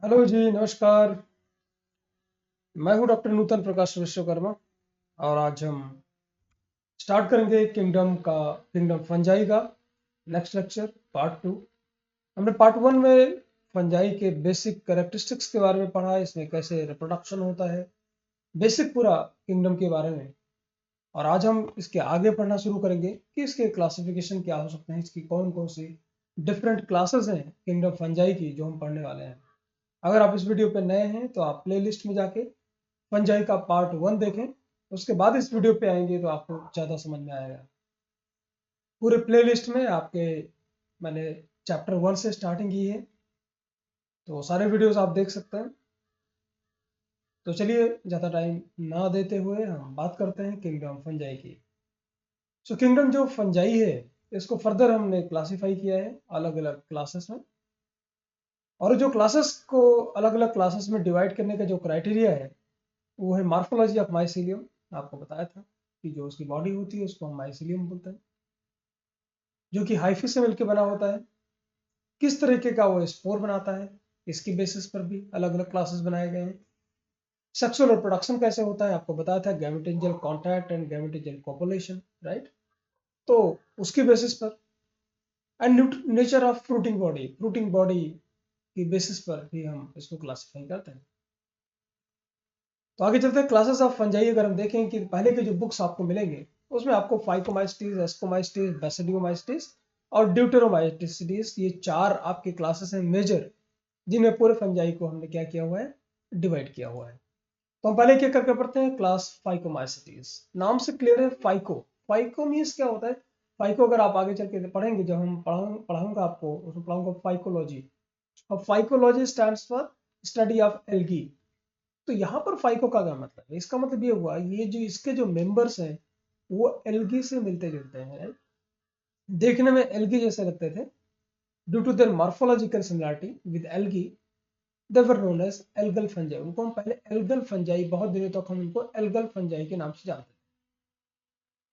Hello जी, नमस्कार। मैं हूं डॉक्टर नूतन प्रकाश विश्वकर्मा और आज हम स्टार्ट करेंगे किंगडम फंजाई का नेक्स्ट लेक्चर पार्ट 2। हमने पार्ट 1 में फंजाई के बेसिक कैरेक्टरिस्टिक्स के बारे में पढ़ा, इसमें कैसे रिप्रोडक्शन होता है, बेसिक पूरा किंगडम के बारे में। और आज हम इसके आगे पढ़ना शुरू करेंगे कि इसके क्लासिफिकेशन क्या हो सकते हैं, इसकी कौन कौन सी डिफरेंट क्लासेस हैं किंगडम फंजाई की जो हम पढ़ने वाले हैं। अगर आप इस वीडियो पे नए हैं तो आप प्लेलिस्ट में जाके फंजाई का पार्ट 1 देखें, उसके बाद इस वीडियो पे आएंगे तो आपको ज़्यादा समझ में आएगा। पूरे प्लेलिस्ट में आपके मैंने चैप्टर 1 से स्टार्टिंग की है, तो सारे वीडियोस आप देख सकते हैं। तो चलिए ज़्यादा टाइम ना देते हुए हम बात करते हैं किंगडम फंजाई की। सो किंगडम जो फंजाई है इसको फर्दर हमने क्लासीफाई किया है अलग अलग क्लासेस में, और जो क्लासेस को अलग अलग क्लासेस में डिवाइड करने का जो क्राइटेरिया है वो है मार्फोलॉजी ऑफ माइसिलियम। आपको बताया था कि जो उसकी बॉडी होती है उसको हम माइसिलियम बोलते हैं, जो कि हाइफी से मिलकर बना होता है। किस तरीके का वो स्पोर बनाता है इसकी बेसिस पर भी अलग अलग क्लासेस बनाए गए हैं। सेक्सुअल रिप्रोडक्शन कैसे होता है आपको बताया था, गैमेटेंजियल कॉन्टैक्ट एंड गैमेटेंजियल कॉपुलेशन, राइट। तो उसकी बेसिस पर and nature of fruiting body की बेसिस पर भी हम इसको क्लासिफाई करते हैं। तो आगे चलते हैं क्लासेस ऑफ फंजाई। अगर हम देखें कि पहले के जो बुक्स आपको मिलेंगे उसमें आपको फाइकोमाइस्टीज, एस्कोमाइस्टीज, बेसिडियोमाइस्टीज और ड्यूटेरोमाइस्टीज, ये चार आपके क्लासेस हैं मेजर, जिनमें पूरे फंजाई को हमने क्या किया हुआ है, डिवाइड किया हुआ है। तो हम पहले क्या करके पढ़ते हैं, क्लास फाइकोमाइस्टीज। नाम से क्लियर है, फाइको फाइको मीन्स क्या होता है। फाइको अगर आप आगे चल के पढ़ेंगे, जब हम पढ़ाऊंगा आपको, उसमें पढ़ाऊंगा फाइकोलॉजी। और phycology stands for study of algae. तो यहाँ पर फाइको का क्या मतलब है, इसका मतलब ये हुआ ये जो इसके जो मेंबर्स हैं वो एल्गी से मिलते जुलते हैं, देखने में एल्गी जैसे लगते थे। Due to their morphological similarity with algae they were known as algal fungi. उनको हम पहले एल्गल फंजाई, बहुत दिनों तक हम उनको एल्गल फंजाई के नाम से जानते थे।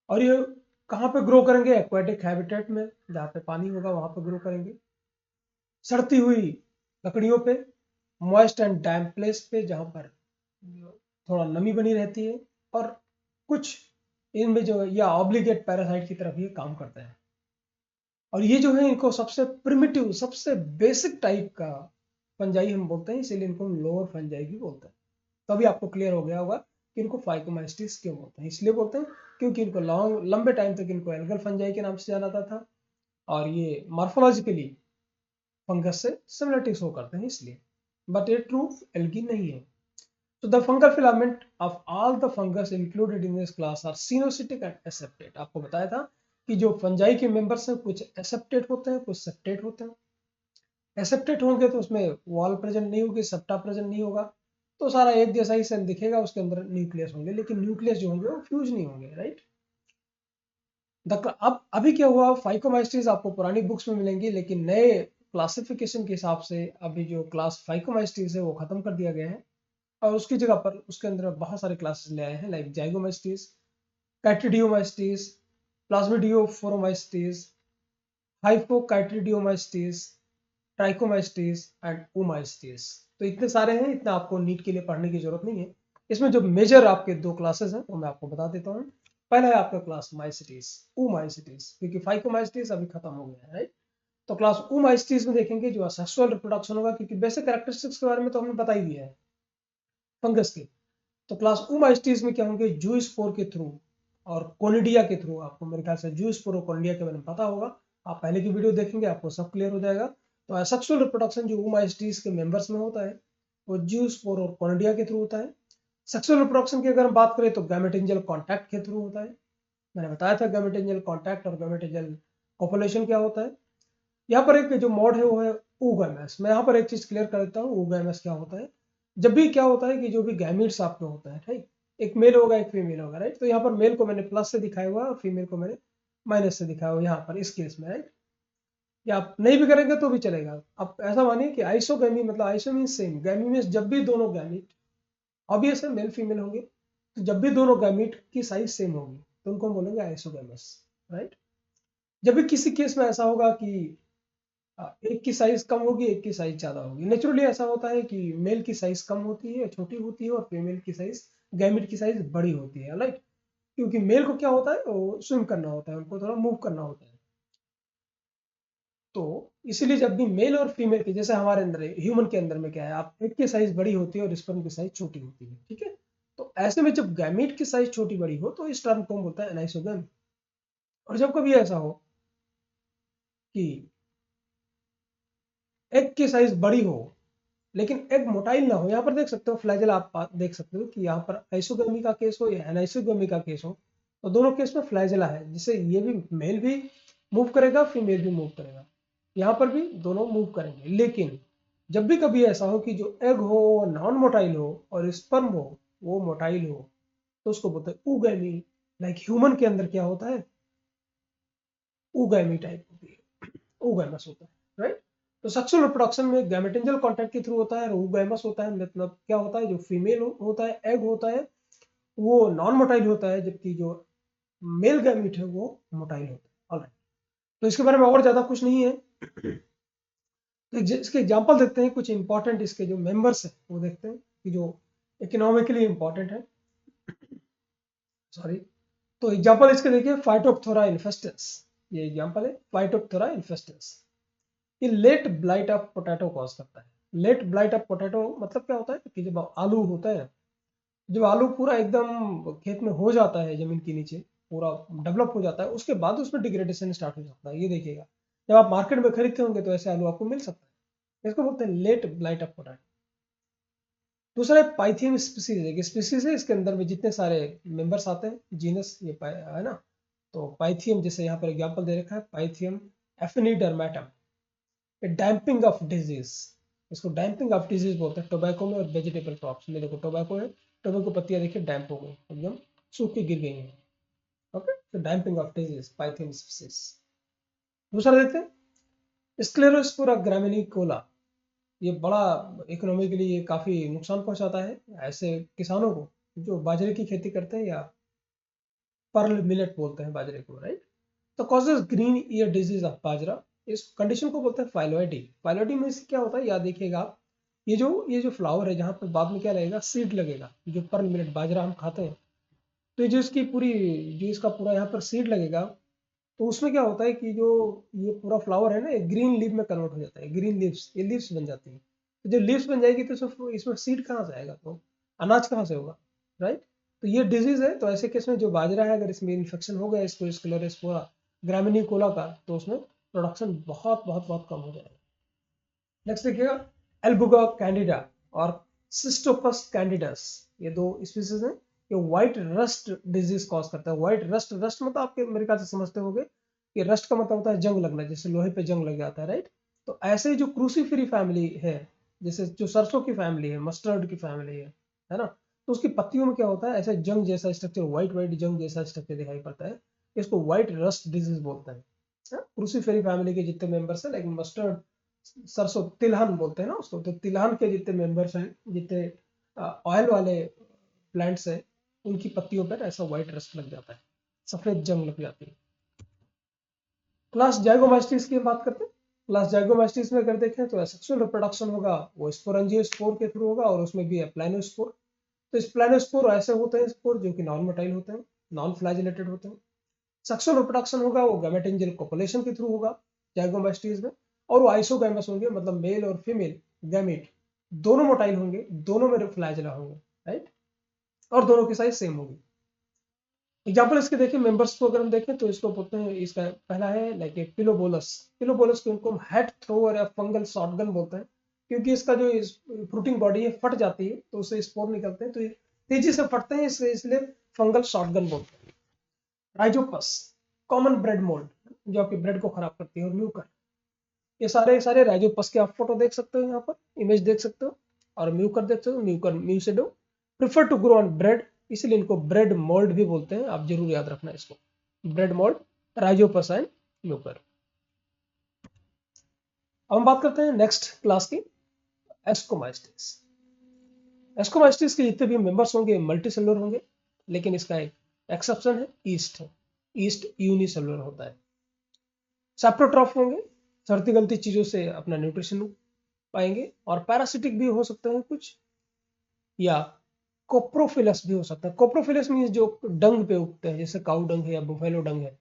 और ये कहाँ पे ग्रो करेंगे, एक्वेटिक हैबिटेट में, जहाँ पे पानी होगा वहां पे ग्रो करेंगे। सड़ती हुई लकड़ियों पे, मॉइस्ट एंड डैम्प प्लेस पे जहाँ पर थोड़ा नमी बनी रहती है, और कुछ इनमें जो या ऑब्लिगेट पैरासाइट की तरफ ये काम करते हैं। और ये जो है इनको सबसे प्रिमिटिव, सबसे बेसिक टाइप का फंजाई हम बोलते हैं, इसीलिए इनको हम लोअर फंजाई भी बोलते हैं। तभी आपको क्लियर हो गया होगा कि इनको फाइकोमाइस्टिस क्यों बोलते हैं। इसलिए बोलते हैं क्योंकि इनको लंबे टाइम तक इनको एल्गल फंजाई के नाम से जाना जाता था, और ये मॉर्फोलॉजिकली फंगस से सिमिलरिटी शो करते हैं इसलिए, बट ये ट्रू एल्गी नहीं है। So the fungal filament of all the fungus included in this class are coenocytic and aseptate. आपको बताया था कि जो फंजाई के मेंबर्स हैं कुछ एसेप्टेट होते हैं, कुछ सेप्टेट होते हैं। एसेप्टेट होंगे तो उसमें वॉल प्रेजेंट नहीं होगी, सेप्टा प्रेजेंट नहीं होगा, तो सारा एक जैसा ही सेल दिखेगा, उसके अंदर न्यूक्लियस होंगे, लेकिन न्यूक्लियस जो होंगे वो फ्यूज नहीं होंगे, राइट। अब अभी क्या हुआ, फाइकोमाइस्टीज आपको पुरानी बुक्स में मिलेंगी, लेकिन नए क्लासिफिकेशन के हिसाब से अभी जो क्लास फाइकोमाइस्टीज है वो खत्म कर दिया गया है, और उसकी जगह पर उसके अंदर बहुत सारे क्लासेस ले आए हैं, लाइक जाइगोमाइस्टीज, कैटिडियोमाइस्टीज, प्लाज्मिडियोफोरोमाइस्टीज, हाइपोकाइटिडियोमाइस्टीज, ट्राइकोमाइस्टीज एंड ओमाइस्टीज। तो इतने सारे हैं, इतना आपको नीट के लिए पढ़ने की जरूरत नहीं है। इसमें जो मेजर आपके दो क्लासेस हैं वो मैं आपको बता देता हूँ। पहला है आपका क्लास माइसिटीज, ओमाइसिटीज, क्योंकि फाइकोमाइस्टीज अभी खत्म हो गया है, राइट। तो क्लास ओमाइसिटीज में देखेंगे जो सेक्सुअल रिप्रोडक्शन होगा, क्योंकि बेसिक कैरेक्टरिस्टिक्स के बारे में तो हमने बता ही दिया है फंगस के। तो क्लास ओमाइस्टीज में क्या होंगे, जूस्पोर के थ्रू और कोनिडिया के थ्रू। आपको मेरे ख्याल से जूस्पोर और कोनिडिया के बारे में पता होगा, आप पहले की वीडियो देखेंगे आपको सब क्लियर हो जाएगा। तो एसेक्सुअल रिप्रोडक्शन जो ओमाइस्टीज के मेंबर्स में होता है वो जूस्पोर और कोनिडिया के थ्रू होता है। सेक्सुअल रिप्रोडक्शन की अगर हम बात करें तो गैमेटेंजियल कॉन्टैक्ट के थ्रू होता है। मैंने बताया था गैमेटेंजियल कॉन्टैक्ट और गैमेटेंजियल कॉपुलेशन क्या होता है। यहाँ पर एक जो मोड है वो है oogamous। मैं यहाँ पर एक चीज क्लियर कर देता हूँ, oogamous क्या होता है। जब भी क्या होता है कि जो भी गैमीट्स आपके होता है, ठीक, एक मेल होगा एक फीमेल होगा, राइट। तो यहाँ पर मेल को मैंने प्लस से दिखाया हुआ और फीमेल को मैंने माइनस से दिखाया हुआ यहाँ पर इस केस में, राइट। या आप नहीं भी करेंगे तो भी चलेगा। आप ऐसा मानिए कि आइसोगैमी, मतलब आइसो मीन सेम, गैमी मीन जब भी दोनों गैमीट ऑब्वियस है मेल फीमेल होंगे, तो जब भी दोनों गैमीट की साइज सेम होगी तो उनको हम बोलेंगे आइसोगैमस, राइट। जब भी किसी केस में ऐसा होगा कि एक की साइज कम होगी, एक की साइज ज्यादा होगी। नेचुरली ऐसा होता है कि मेल की साइज कम होती है, छोटी होती है, और फीमेल की साइज, गैमेट की साइज बड़ी होती है, राइट। क्योंकि मेल को क्या होता है, वो स्विम करना होता है, उनको थोड़ा मूव करना होता है। तो इसीलिए जब भी मेल और फीमेल की, जैसे हमारे अंदर ह्यूमन के अंदर में क्या है, आप एक की साइज बड़ी होती है और स्पर्म की साइज छोटी होती है, ठीक है। तो ऐसे में जब गैमेट की साइज छोटी बड़ी हो तो इस टर्म को हम बोलते हैं एनाइसोगैमी। और जब कभी ऐसा हो कि एग की साइज बड़ी हो लेकिन एग मोटाइल ना हो, यहाँ पर देख सकते हो फ्लैजेला, आप देख सकते हो कि यहाँ पर आइसोगैमी का केस हो या एनाइसोगैमी का केस हो, तो दोनों केस में फ्लैजेला है, जिससे ये भी मेल भी मूव करेगा, फीमेल भी मूव करेगा, यहाँ पर भी दोनों मूव करेंगे। लेकिन जब भी कभी ऐसा हो कि जो एग हो वो नॉन मोटाइल हो और स्पर्म हो वो मोटाइल हो, तो उसको बोलते हैं ऊगैमी। लाइक ह्यूमन के अंदर क्या होता है, ऊगैमी टाइप होती है, ऊगैमस होता है, राइट। तो सेक्सुअल रिप्रोडक्शन में गैमेटेंजियल कांटेक्ट के थ्रू होता है और ऊगैमस होता है, मतलब क्या होता है, जो फीमेल होता है, एग होता है, वो नॉन मोटाइल होता है, जबकि जो मेल गैमीट है वो मोटाइल होता है। ऑलराइट, तो इसके बारे में और ज्यादा कुछ नहीं है। तो इसके एग्जांपल देखते हैं, कुछ इंपॉर्टेंट इसके जो मेंबर्स हैं वो देखते हैं कि जो इकोनॉमिकली इंपॉर्टेंट है। सॉरी, तो एग्जांपल इसके देखिए, फाइटोप्थोरा इन्फेस्टेंस, ये एग्जांपल है फाइटोप्थोरा इन्फेस्टेंस। ये late blight of potato cause करता है। लेट ब्लाइट ऑफ पोटैटो मतलब क्या होता है कि जब आलू होता है, जब आलू पूरा एकदम खेत में हो जाता है, जमीन के नीचे पूरा डेवलप हो जाता है, उसके बाद उसमें डिग्रेडेशन स्टार्ट हो जाता है। ये देखिएगा, जब आप मार्केट में खरीदते होंगे तो ऐसे आलू आपको मिल सकता है। इसको बोलते हैं लेट ब्लाइट ऑफ पोटैटो। दूसरा पाइथियम स्पीसीज, एक स्पीसीज है, इसके अंदर में जितने सारे मेंबर्स आते हैं, जीनस ये है ना। तो पाइथियम, जैसे यहाँ पर एग्जाम्पल दे रखा है, पाइथियम एफिनिडर्मेटम, डैम्पिंग ऑफ डिजीज, इसको डैम्पिंग ऑफ डिजीज बोलते हैं टोबैको में और वेजिटेबल क्रॉप्स में। देखो टोबैको है, टोबैको पत्तियां देखिए डैम्प हो गई, एकदम सूख के गिर गई हैं। ओके, तो damping off disease, Pythium species. दूसरा देखते हैं स्क्लेरोस्पोरा ग्रामिनिकोला, ये बड़ा इकोनॉमी के लिए काफी नुकसान पहुंचाता है ऐसे किसानों को जो बाजरे की खेती करते हैं, या पर्ल मिलेट बोलते हैं बाजरे को, राइट। तो causes green ear disease of bajra, इस कंडीशन को बोलते हैं फाइलोइडी। फाइलोइडी में से क्या होता है, याद देखिएगा आप, ये जो फ्लावर है, जहाँ पर बाद में क्या लगेगा, सीड लगेगा, जो पर्ल मिलेट बाजरा हम खाते हैं, तो ये जो इसकी पूरी, जो इसका पूरा यहाँ पर सीड लगेगा, तो उसमें क्या होता है कि जो ये पूरा फ्लावर है ना, ये ग्रीन लीफ में कन्वर्ट हो जाता है, ग्रीन लीव्स, ये लीव्स बन जाती है। तो जब लीव्स बन जाएगी तो इसमें सीड कहाँ से आएगा, तो अनाज कहाँ से होगा, राइट। तो ये डिजीज है, तो ऐसे केस में जो बाजरा है, अगर इसमें इन्फेक्शन हो गया इसको स्क्लेरोस्पोरा ग्रामिनिकोला का, तो उसमें प्रोडक्शन बहुत बहुत बहुत कम हो जाएगा। नेक्स्ट देखिएगा, एल्बुगा कैंडिडा और सिस्टोपस कैंडिडस, ये दो स्पीसीज हैं। ये व्हाइट रस्ट डिजीज कॉज करता है। व्हाइट रस्ट, रस्ट मतलब आपके मेरे ख्याल से समझते होंगे कि रस्ट का मतलब होता है जंग लगना, जैसे लोहे पे जंग लग जाता है, राइट। तो ऐसे जो क्रूसीफेरी फैमिली है, जैसे जो सरसों की फैमिली है, मस्टर्ड की फैमिली है ना, तो उसकी पत्तियों में क्या होता है, ऐसे जंग जैसा स्ट्रक्चर, व्हाइट व्हाइट जंग जैसा स्ट्रक्चर दिखाई पड़ता है, इसको व्हाइट रस्ट डिजीज बोलते हैं। क्रूसीफेरी फैमिली के जितने मेंबर्स हैं, लाइक मस्टर्ड, सरसों, तिलहन बोलते हैं ना उसको, तो तिलहन के जितने मेंबर्स हैं, जितने ऑयल वाले प्लांट्स हैं, उनकी पत्तियों पर ऐसा व्हाइट रस्ट लग जाता है, सफेद जंग लग जाती है। क्लास जाइगोमास्टिस की बात करते हैं। क्लास जाइगोमास्टिस में अगर देखें तो सेक्सुअल रिप्रोडक्शन होगा वो स्पोरेंजियोस्पोर के थ्रू होगा, और उसमें भी है प्लानोस्पोर। तो स्प्लानोस्पोर ऐसे होते हैं स्पोर जो कि नॉन मोटाइल होते हैं, नॉन फ्लैजिलेटेड होते हैं। सेक्सुअल रिप्रोडक्शन होगा वो गैमेटेंजियल कोपुलेशन के थ्रू होगा जाइगोमास्टिस में, और वो आइसोगैमस होंगे, मतलब मेल और फीमेल गैमेट दोनों मोटाइल होंगे, दोनों में फ्लैजिला होंगे, राइट, और दोनों की साइज सेम होगी। एग्जाम्पल इसके देखिए, मेंबर्स को अगर हम देखें तो इसको बोलते हैं, इसका पहला है लाइक ए पिलोबोलस। पिलोबोलस को इनको हम हेड थ्रोअर या फंगल शॉटगन बोलते हैं, क्योंकि इसका जो फ्रूटिंग बॉडी है फट जाती है तो उससे स्पोर निकलते हैं, तो ये तेजी से फटते हैं, इसलिए फंगल शॉटगन बोलते हैं। राइजोपस, कॉमन ब्रेड मोल्ड, जो आपकी ब्रेड को खराब करती है, और म्यूकर, ये सारे सारे राइजोपस के आप फोटो देख सकते हो, यहाँ पर इमेज देख सकते हो, और म्यूकर देख सकते हो, mucor mucedo prefer to grow on bread, इसलिए इनको ब्रेड मोल्ड भी बोलते हैं, आप जरूर याद रखना इसको, bread mould, Rhizopus and Mucor. अब हम बात करते हैं नेक्स्ट क्लास की, एस्कोमाइस्टिस। एस्कोमाइस्टिस के जितने भी मेंबर्स होंगे मल्टी सेलुलर होंगे, लेकिन इसका एक एक्सेप्शन है, ईस्ट यूनिसेलुलर होता है। सैप्रोट्रॉफ होंगे, सर्दी गलती चीज़ों से अपना न्यूट्रिशन पाएंगे। और पैरासिटिक भी हो सकते हैं कुछ, या कोप्रोफिलस भी हो सकता है। कोप्रोफिलस मीन्स जो डंग पे उगते हैं, जैसे काऊ डंग है या बुफेलो डंग है,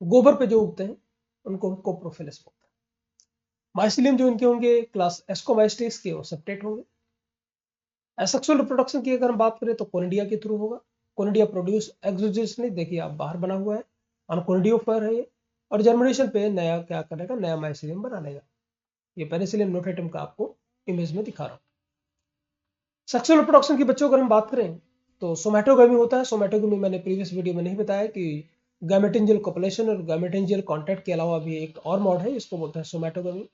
गोबर पे जो उगते हैं उनको कोप्रोफिलस बोलते हैं। माइसिलियम जो इनके होंगे क्लास एस्कोमाइस्टेस के, वो सेप्टेट होंगे। एसेक्सुअल रिप्रोडक्शन की अगर हम बात करें तो कोनिडिया के थ्रू होगा। कोनिडिया प्रोड्यूस एक्सोजेनिकली, देखिए आप बाहर बना हुआ है, अनकोनिडियोफायर है ये, और जर्मिनेशन पे नया क्या करेगा, नया माइसिलियम बना लेगा। ये पेनिसिलियम नोटेटम का आपको इमेज में दिखा रहा हूँ। सेक्सुअल रिप्रोडक्शन की बच्चों अगर हम बात करें तो सोमैटोगमी होता है। सोमैटोगमी मैंने प्रीवियस वीडियो में नहीं बताया कि गैमेटेंजियल कॉपुलेशन और गैमेटेंजियल कॉन्टैक्ट के अलावा भी एक और मॉड है, इसको बोलते हैं सोमैटोगमी।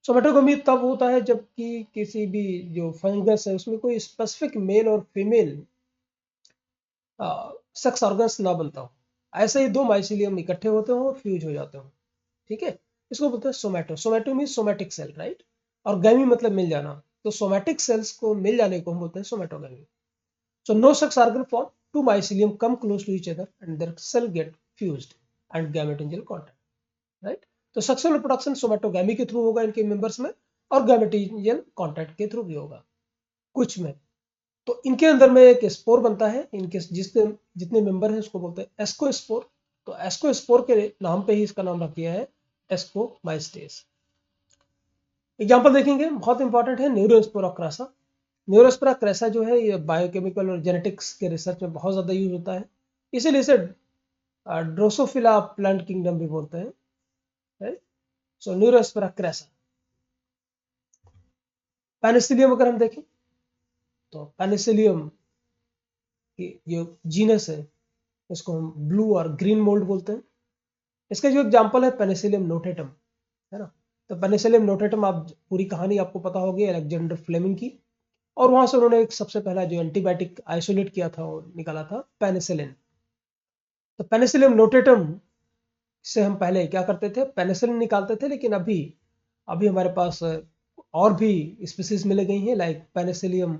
सोमैटोगमी तब होता है जबकि किसी भी जो फंगस है उसमें कोई स्पेसिफिक मेल और फीमेल सेक्स ऑर्गन्स ना बनता हो, ऐसे ही दो माइसिलियम इकट्ठे होते हो और फ्यूज हो जाते हो, ठीक है। इसको बोलते हैं somato. Somato mean somatic cell, right. और गैमी मतलब मिल जाना, तो सोमैटिक सेल्स को मिल जाने को हम बोलते हैं somatogamy. So no sex organ form, two mycelium come close to each other and their cell get fused and gametangial contact, right? तो सेक्सुअल रिप्रोडक्शन सोमैटोगैमी के थ्रू होगा इनके मेंबर्स में, और गैमेटेंजियल कांटेक्ट के थ्रू भी होगा कुछ में। तो इनके अंदर में एक स्पोर बनता है, इनके जिसके जितने मेंबर हैं उसको बोलते हैं एस्कोस्पोर। तो एस्कोस्पोर के नाम पे ही इसका नाम रख दिया है एस्कोमाइस्टेस। एग्जांपल देखेंगे, बहुत इंपॉर्टेंट है न्यूरोस्पोरा क्रासा। न्यूरोस्पोरा क्रेसा जो है ये बायोकेमिकल और जेनेटिक्स के रिसर्च में बहुत ज़्यादा यूज होता है, इसीलिए इसे ड्रोसोफिला प्लांट किंगडम भी बोलते हैं। सो न्यूरोस्पोरा क्रेसा। पेनिसिलियम अगर हम देखें तो पेनिसिलियम की जो जीनस है इसको हम ब्लू और ग्रीन मोल्ड बोलते हैं। इसका जो एग्जाम्पल है पेनिसिलियम नोटेटम, है ना। तो पेनिसिलियम नोटेटम, आप पूरी कहानी आपको पता होगी अलेक्जेंडर फ्लेमिंग की, और वहां से उन्होंने एक सबसे पहला जो एंटीबायोटिक आइसोलेट किया था वो निकाला था पेनिसिलिन। तो पेनिसिलियम नोटेटम से हम पहले क्या करते थे, पेनिसिलिन निकालते थे, लेकिन अभी अभी हमारे पास और भी स्पीसीज मिल गई हैं, लाइक पेनिसिलियम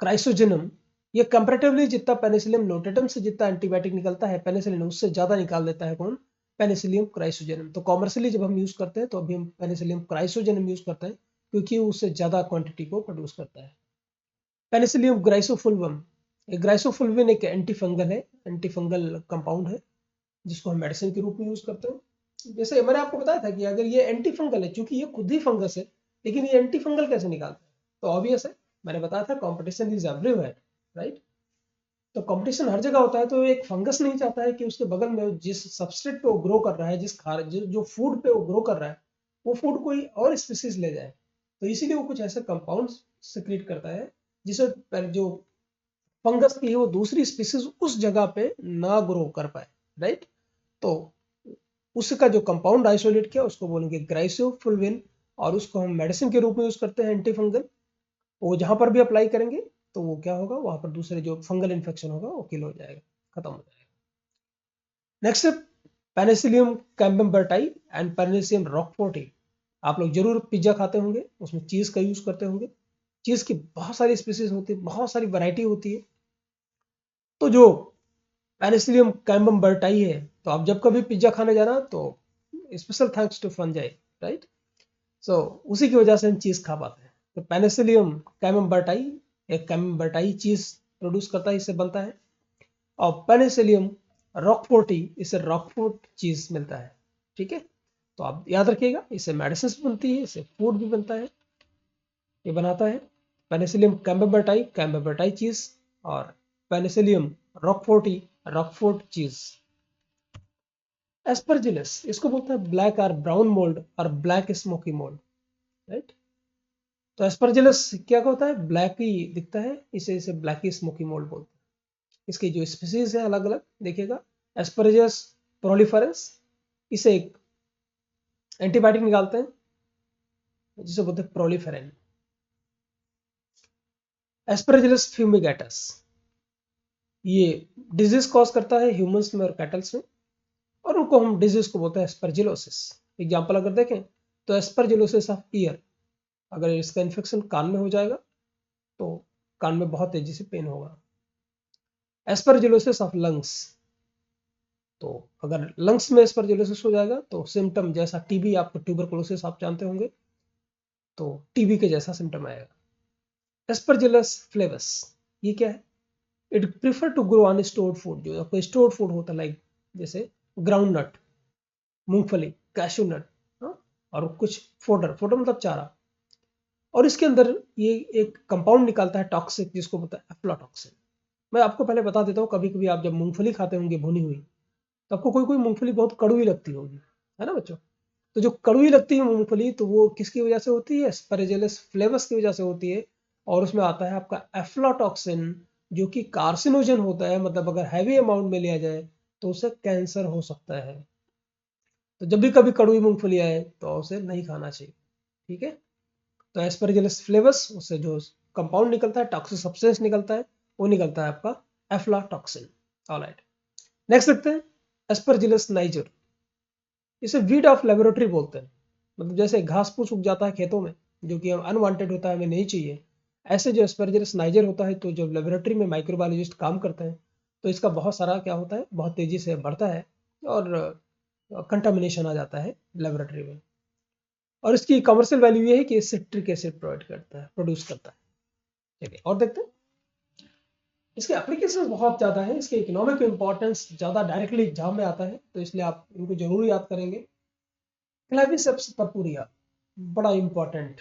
क्राइसोजेनम। ये कंपैरेटिवली जितना पेनिसिलियम नोटेटम से जितना एंटीबायोटिक निकलता है पेनिसिलिन, उससे ज्यादा निकाल देता है कौन, पेनिसिलियम क्राइसोजेनम। तो कॉमर्शियली जब हम यूज करते हैं तो अभी हम पेनिसिलियम क्राइसोजेनम यूज करते हैं, क्योंकि वो उससे ज्यादा क्वांटिटी को प्रोड्यूस करता है। पेनिसिलियम ग्राइसोफुल्वम, ये ग्राइसोफुल्विन एक एंटी फंगल है, एंटी फंगल कंपाउंड है, जिसको हम मेडिसिन के रूप में यूज करते हैं। जैसे मैंने आपको बताया था कि अगर ये एंटी फंगल है, क्योंकि ये खुद ही फंगस है, लेकिन ये एंटी फंगल कैसे निकालता है, तो ऑब्वियस है, मैंने बताया था कंपटीशन इज एवरीवेयर, राइट। तो कंपटीशन हर जगह होता है, तो एक फंगस नहीं चाहता है कि उसके बगल में जिस सबस्ट्रेट पे वो ग्रो कर रहा है, जो फूड पे वो ग्रो कर रहा है, वो फूड कोई और स्पीसीज ले जाए। तो इसीलिए वो कुछ ऐसे कंपाउंड सिक्रीट करता है जिसे जो फंगस की है वो दूसरी स्पीसीज उस जगह पे ना ग्रो कर पाए, राइट। तो उसका जो कंपाउंड आइसोलेट किया उसको बोलेंगे ग्राइसोफुल्विन, और उसको हम मेडिसिन के रूप में यूज करते हैं, एंटी फंगल। वो जहां पर भी अप्लाई करेंगे तो वो क्या होगा, वहां पर दूसरे जो फंगल इन्फेक्शन होगा वो किल हो जाएगा, खत्म हो जाएगा। नेक्स्ट है पेनिसिलियम कैम्बेम्बर्टाई एंड पेनिसिलियम रॉकफोर्टी। आप लोग जरूर पिज्जा खाते होंगे, उसमें चीज का यूज करते होंगे। चीज की बहुत सारी स्पीसीज होती है, बहुत सारी वैरायटी होती है। तो जो पेनिसिलियम कैम्बेम्बर्टाई है, तो आप जब कभी पिज्जा खाने जाना तो special thanks to fungi, right. So उसी की वजह से हम चीज खा पाते हैं। तो पेनिसिलियम कैम्बेम्बर्टाई एक कैम्बेम्बर्टाई चीज प्रोड्यूस करता है, इससे बनता है। और पेनिसिलियम रॉकफोर्टी, इससे रॉकफोर्ट चीज मिलता है, ठीक है। तो आप याद रखिएगा, इससे मेडिसिन बनती है, इससे फूड भी बनता है, ये बनाता है पेनिसिलियम कैम्बेम्बर्टाई चीज, और पेनिसिलियम रॉकफोर्टी रॉकफोर्ट चीज। एस्परजिलस, इसको बोलते हैं ब्लैक और ब्राउन मोल्ड और ब्लैक स्मोकी मोल्ड, राइट। तो एस्परजिलस क्या होता है, ब्लैक ही दिखता है, इसे इसे ब्लैक स्मोकी मोल्ड बोलते हैं। इसकी जो स्पीसीज है अलग अलग देखिएगा, एस्परजिलस प्रोलिफेरंस, इसे एक एंटीबायोटिक निकालते हैं जिसे बोलते हैं प्रोलिफेरन। एस्परजिलस फ्यूमिगेटस, ये डिजीज कॉज करता है ह्यूमंस में और कैटल्स में, और उनको हम डिजीज को बोलते हैं एस्परजिलोसिस। एग्जाम्पल अगर देखें तो एस्परजिलोसिस ऑफ ईयर, अगर इसका इन्फेक्शन कान में हो जाएगा तो कान में बहुत तेजी से पेन होगा। एस्परजिलोसिस ऑफ लंग्स, तो अगर लंग्स में एस्परजिलोसिस हो जाएगा तो सिम्टम जैसा टीबी, आपको ट्यूबरकुलोसिस आप जानते होंगे, तो टीबी के जैसा सिम्टम आएगा। एस्परजिलस फ्लेवस ये क्या है? It prefer to grow on stored food, जो आपको स्टोर्ड फूड होता है, लाइक जैसे ग्राउंड नट, मूंगफली, कैशू नट, और कुछ फोडर, फोडर मतलब चारा, और इसके अंदर ये एक कंपाउंड निकालता है टॉक्सिक, जिसको बोलता है एफ्लाटॉक्सिन। मैं आपको पहले बता देता हूँ, कभी कभी आप जब मूंगफली खाते होंगे भुनी हुई, तो आपको कोई कोई मूंगफली बहुत कड़वी लगती होगी, है ना बच्चों? तो जो कड़वी लगती है मूंगफली, तो वो किसकी वजह से होती है? एस्परजिलस फ्लेवस की वजह से होती है। और उसमें आता है आपका एफ्लाटॉक्सिन, जो कि कार्सिनोजन होता है, मतलब अगर हैवी अमाउंट में लिया जाए तो उससे कैंसर हो सकता है। तो जब भी कभी कड़वी मूंगफली आए तो उसे नहीं खाना चाहिए, ठीक है? तो एस्परजिलस फ्लेवस, उससे जो कंपाउंड निकलता है, टॉक्सिक सब्सटेंस निकलता है, वो निकलता है आपका एफ्लाटॉक्सिन। ऑलराइट, नेक्स्ट देखते हैं एस्परजिलस नाइजर। इसे वीड ऑफ लेबोरेटरी बोलते हैं। मतलब जैसे घास फूस उग जाता है खेतों में, जो कि अनवांटेड होता है, हमें नहीं चाहिए, ऐसे जो एस्परजिलस नाइजर होता है, तो जब लेबोरेटरी में माइक्रोबायोलॉजिस्ट काम करते हैं तो इसका बहुत सारा क्या होता है, बहुत तेजी से बढ़ता है और कंटामिनेशन आ जाता है लेबोरेटरी में। और इसकी कमर्शियल वैल्यू ये है कि सिट्रिक एसिड प्रोवाइड करता है, प्रोड्यूस करता है। चलिए और देखते हैं। इसके एप्लीकेशन बहुत ज़्यादा है, इसके इकोनॉमिक इंपॉर्टेंस ज़्यादा डायरेक्टली एग्जाम में आता है, तो इसलिए आप इनको जरूर याद करेंगे। क्लेविसेप्स पर्पुरिया बड़ा इंपॉर्टेंट।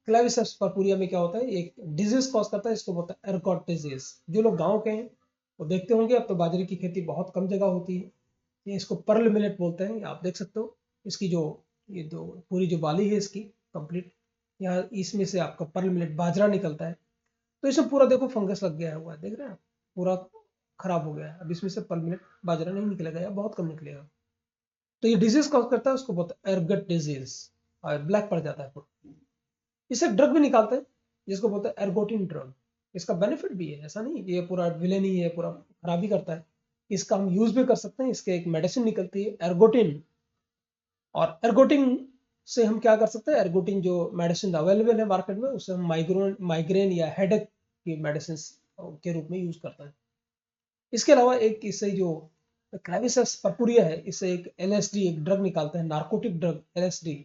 क्लेविसेप्स पर्पुरिया में क्या होता है, एक डिजीज कॉज करता है, इसको बोलता है एर्गॉट डिजीज। जो लोग गांव के हैं वो देखते होंगे, अब तो बाजरे की खेती बहुत कम जगह होती है। ये इसको पर्ल मिलेट बोलते हैं, आप देख सकते हो इसकी जो, ये जो पूरी जो बाली है इसकी कंप्लीट, यहाँ इसमें से आपका पर्ल मिलेट बाजरा निकलता है। तो इसमें पूरा देखो फंगस लग गया हुआ है, देख रहे हैं आप, पूरा खराब हो गया है। अब इसमें से पर्ल मिलेट बाजरा नहीं निकलेगा या बहुत कम निकलेगा। तो ये डिजीज कॉज करता है, उसको बोलते हैं एर्गट डिजीज, और ब्लैक पड़ जाता है पूरा। इससे ड्रग भी निकालते हैं, जिसको बोलते हैं एर्गोटिन ड्रग। इसका बेनिफिट भी है, ऐसा नहीं ये पूरा विलेन ही है, पूरा खराबी करता है। इसका हम यूज भी कर सकते हैं, इसके एक मेडिसिन निकलती है एर्गोटिन। और एर्गोटिन से हम क्या कर सकते हैं, एर्गोटिन जो मेडिसिन अवेलेबल है मार्केट में, उससे हम माइग्रेन या हेडेक की मेडिसिन के रूप में यूज करते हैं। इसके अलावा एक इससे जो क्लेविसेप्स पर्पुरिया है, इससे एक एलएसडी एक ड्रग निकालते हैं, नार्कोटिक ड्रग एलएसडी।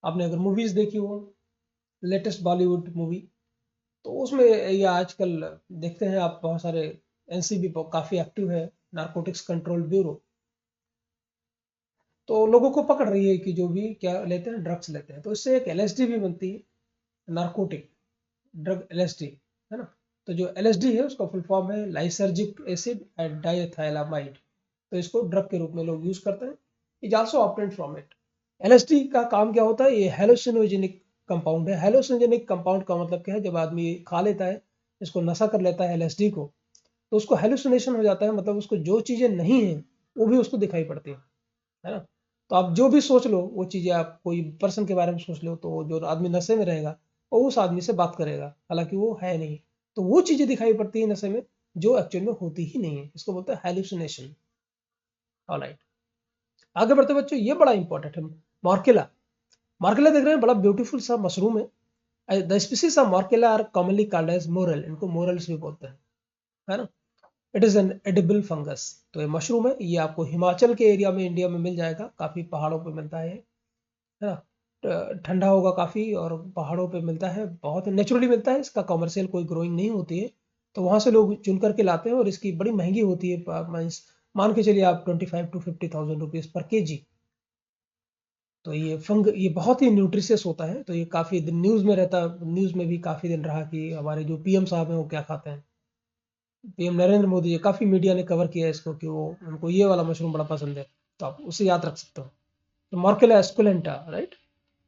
आपने अगर मूवीज देखी हो, लेटेस्ट बॉलीवुड मूवी, तो उसमें ये आजकल देखते हैं आप, बहुत सारे एनसीबी काफी एक्टिव है, नारकोटिक्स कंट्रोल ब्यूरो, तो लोगों को पकड़ रही है कि जो भी क्या लेते हैं, ड्रग्स लेते हैं, तो इससे एक एलएसडी भी बनती है, नारकोटिक ड्रग एलएसडी, है ना? तो जो एलएसडी है उसका फुल फॉर्म है लाइसर्जिक एसिड एंड डाइथाइलामाइड। तो इसको ड्रग के रूप में लोग यूज करते हैं। Is also obtained from it. LSD का काम क्या होता है, ये हेलोसिनोजेनिक कंपाउंड है। हेलोसिनोजेनिक कंपाउंड का मतलब क्या है, जब आदमी खा लेता है, इसको नशा कर लेता है एलएसडी को, तो उसको हेलुसिनेशन हो जाता है, मतलब उसको जो चीजें नहीं है वो भी उसको दिखाई पड़ती है ना? तो आप जो भी सोच लो वो चीजें, आप कोई पर्सन के बारे में सोच लो, तो जो आदमी नशे में रहेगा वो उस आदमी से बात करेगा, हालांकि वो है नहीं। तो वो चीजें दिखाई पड़ती है नशे में, जो एक्चुअल में होती ही नहीं है, इसको बोलते हैं हेलुसिनेशन। ऑलराइट, आगे बढ़ते बच्चों, ये बड़ा इंपॉर्टेंट है। मॉर्केला, मॉर्केला देख रहे हैं, बड़ा ब्यूटीफुल सा मशरूम है। The species of Morchella are commonly called as morel, इनको मोरल्स भी बोलते हैं, है ना? It is an edible fungus. तो ये मशरूम है, ये आपको हिमाचल के एरिया में इंडिया में मिल जाएगा, काफी पहाड़ों पे मिलता है ना? ठंडा होगा काफी, और पहाड़ों पे मिलता है, बहुत नेचुरली मिलता है, इसका कॉमर्शियल कोई ग्रोइंग नहीं होती है। तो वहां से लोग चुन करके लाते हैं, और इसकी बड़ी महंगी होती है, मान के चलिए आप 25 to 50,000 रुपीज पर केजी। तो ये बहुत ही न्यूट्रिशियस होता है, तो ये काफी दिन न्यूज में रहता, न्यूज में भी काफी दिन रहा कि हमारे जो पीएम साहब हैं वो क्या खाते हैं। पीएम नरेंद्र मोदी जी, काफी मीडिया ने कवर किया है इसको, कि वो उनको ये वाला मशरूम बड़ा पसंद है, तो आप उसे याद रख सकते हो। तो मॉर्केला एस्कुलेंटा, राइट?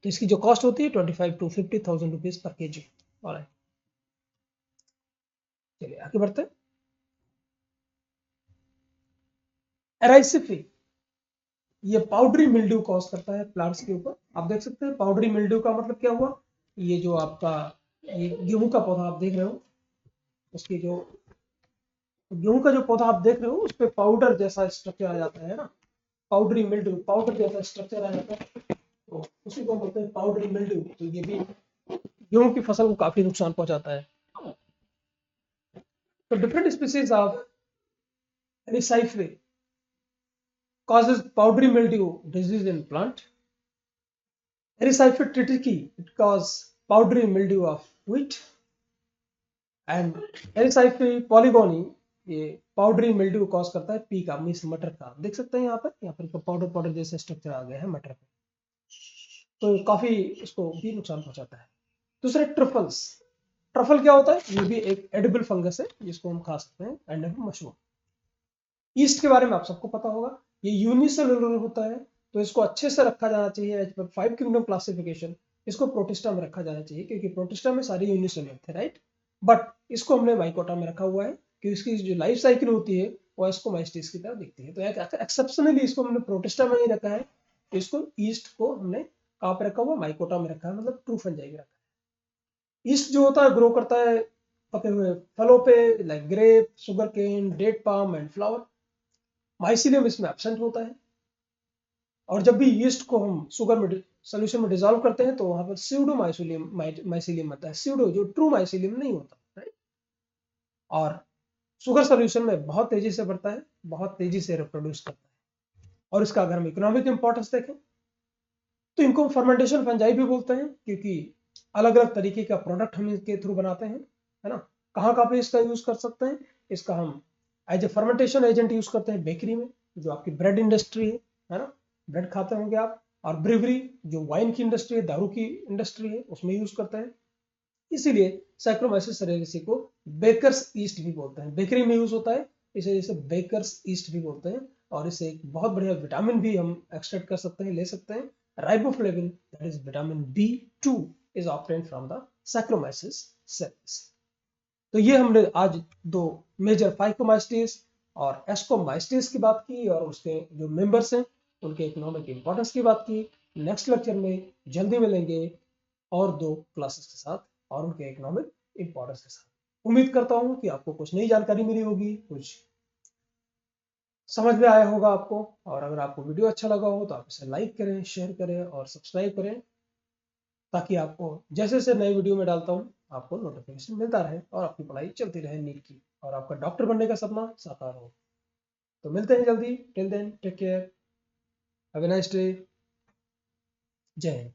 तो इसकी जो कॉस्ट होती है 25 to 50,000 rupees per KG. Alright, चलिए आगे बढ़ते हैं। एराइसिफी, ये पाउडरी मिल्ड्यू कॉज करता है प्लांट्स के ऊपर। आप देख सकते हैं पाउडरी मिल्ड्यू का मतलब क्या हुआ, ये जो आपका ये गेहूं का पौधा आप देख रहे हो, उसकी जो गेहूं का जो पौधा आप देख रहे हो, उस पर पाउडर जैसा स्ट्रक्चर आ जाता है ना, पाउडरी मिल्ड्यू, पाउडर जैसा स्ट्रक्चर आ जाता है, तो उसी को बोलते हैं पाउडरी मिल्ड्यू। तो ये भी गेहूं की फसल को काफी नुकसान पहुंचाता है। तो different species of Erysiphe, causes powdery mildew disease in plant. Erysipelas triticale, it causes powdery mildew of wheat. And Erysiphe polygoni ये पाउडरी मिल्ड्यू कॉज करता है पी का मीन्स मटर का। देख सकते हैं यहाँ पर पाउडर पाउडर जैसे स्ट्रक्चर आ गया है मटर पे, तो काफी इसको भी नुकसान पहुंचाता है। दूसरे ट्रफल्स, ट्रफल क्या होता है? ये भी एक एडिबल फंगस है जिसको हम खा सकते हैं, एंड मशरूम। ईस्ट के बारे में आप सबको पता होगा, ये यूनिसेलुलर होता है, तो इसको अच्छे से रखा जाना चाहिए एज पर 5 किंगडम क्लासिफिकेशन। इसको प्रोटिस्टा में रखा जाना चाहिए क्योंकि प्रोटिस्टा में सारे यूनिसेलुलर थे, राइट। बट इसको हमने माइकोटा में रखा हुआ है कि इसकी जो लाइफ साइकिल होती है वो इसको माइस्टिस की तरह दिखती है। तो एक्सेप्शनली इसको हमने प्रोटिस्टा में नहीं रखा है, तो इसको ईस्ट को हमने कहाँ पे रखा हुआ? माइकोटा में रखा है, मतलब ट्रू फंजाई में रखा है। ईस्ट जो होता है ग्रो करता है पके हुए फलों पे, like grape, sugar cane, date palm and flower. Mycelium इसमें एब्सेंट होता है। और जब भी यीस्ट को हम शुगर में सोल्यूशन में डिजोल्व करते हैं तो वहां पर स्यूडो माइसिलियम आता है, स्यूडो जो ट्रू माइसिलियम नहीं होता, राइट। और शुगर सोल्यूशन में बहुत तेजी से बढ़ता है, बहुत तेजी से रिप्रोड्यूस करता है। और इसका अगर हम इकोनॉमिक इंपॉर्टेंस देखें तो इनको फर्मेंटेशन फंजाई भी बोलते हैं क्योंकि अलग अलग तरीके का प्रोडक्ट हम इसके थ्रू बनाते हैं, है ना। कहाँ कहाँ पे इसका यूज कर सकते हैं? इसका हम as a fermentation agent use करते हैं बेकरी में, जो आपकी ब्रेड इंडस्ट्री है ना, ब्रेड खाते होंगे आप। और ब्रिवरी जो वाइन की इंडस्ट्री है, दारू की इंडस्ट्री है, उसमें यूज करते हैं। इसीलिए सैक्रोमाइसिस सेरेनेसी को बेकर्स ईस्ट भी बोलते हैं, बेकरी में यूज होता है, इसे बेकर्स ईस्ट भी बोलते हैं। और इसे एक बहुत बढ़िया विटामिन भी हम एक्सट्रैक्ट कर सकते हैं, ले सकते हैं। Riboflavin, that is vitamin B2, is obtained from the Saccharomyces cerevisiae. तो ये हमने आज दो मेजर फाइकोमाइस्टीज और एस्कोमाइस्टीज की बात की और उसके जो मेंबर्स हैं उनके इकोनॉमिक इंपॉर्टेंस की बात की। नेक्स्ट लेक्चर में जल्दी मिलेंगे और दो क्लासेस के साथ और उनके इकोनॉमिक इंपॉर्टेंस के साथ। उम्मीद करता हूं कि आपको कुछ नई जानकारी मिली होगी, कुछ समझ में आया होगा आपको। और अगर आपको वीडियो अच्छा लगा हो तो आप इसे लाइक करें, शेयर करें और सब्सक्राइब करें, ताकि आपको जैसे जैसे नए वीडियो में डालता हूँ आपको नोटिफिकेशन मिलता रहे और आपकी पढ़ाई चलती रहे नीट की, और आपका डॉक्टर बनने का सपना साकार हो। तो मिलते हैं जल्दी। Till then take care, have a nice day, जय हिंद।